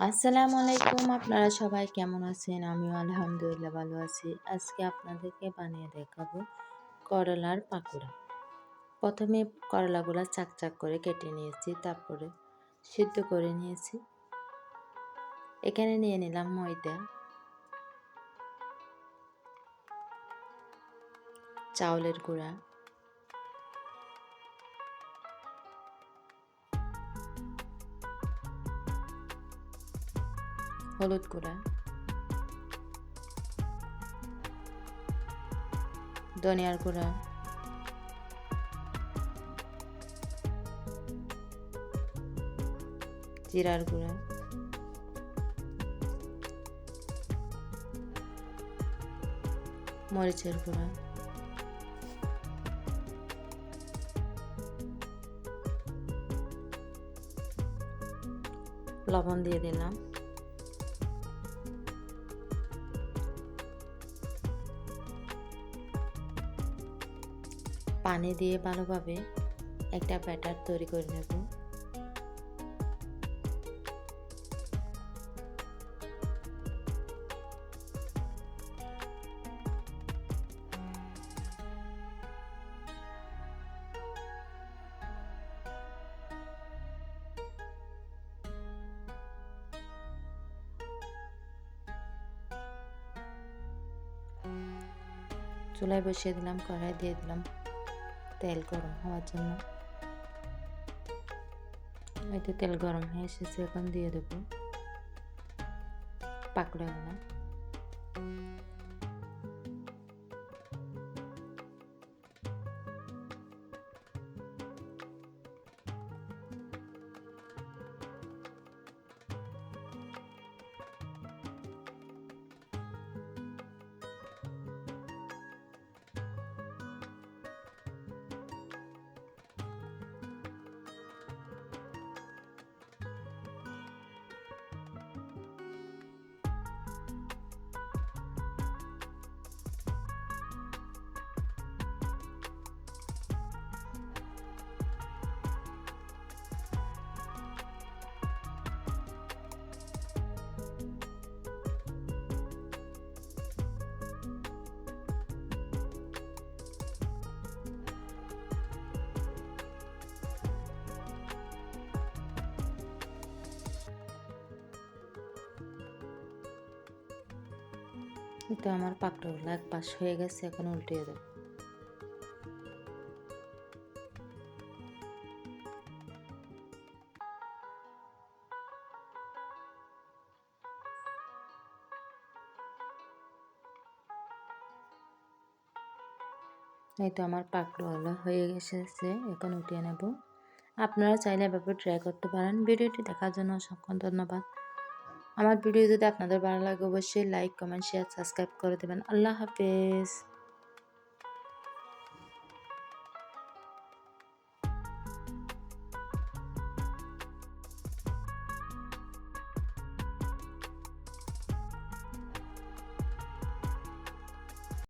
আসসালামু আলাইকুম। আপনারা সবাই কেমন আছেন? আমিও আলহামদুলিল্লাহ ভালো আছি। আজকে আপনাদেরকে বানিয়ে দেখাবো করলার পাকোড়া। প্রথমে করলাগুলা চাক করে কেটে নিয়েছি, তারপরে সিদ্ধ করে নিয়েছি। এখানে নিয়ে নিলাম ময়দা, চাউলের গুঁড়া, হলুদ গুঁড়া, ধনিয়ার গুঁড়া, জিরার গুঁড়া, মরিচের গুঁড়া, লবণ দিয়ে দিলাম। পানি দিয়ে ভালোভাবে একটা ব্যাটার তৈরি করে নেব। চুলায় বসিয়ে দিলাম, কড়াই দিয়ে দিলাম তেল গরম হওয়ার জন্য। হয়তো তেল গরম হয়ে এসেছে, এখন দিয়ে দেবো পাকোড়াগুলো। তো আমার পাকোড়াগুলো এক পাশ হয়ে গেছে, এখন উল্টিয়ে দেব। এই তো আমার পাকোড়াগুলো হয়ে এসেছে, এখন উঠিয়ে নেব। আপনারা চাইলে এভাবে ট্রাই করতে পারেন। ভিডিওটি দেখার জন্য অসংখ্য ধন্যবাদ। আমার ভিডিও যদি আপনাদের ভালো লাগে অবশ্যই লাইক, কমেন্ট, শেয়ার, সাবস্ক্রাইব করে দেবেন। আল্লাহ হাফেজ।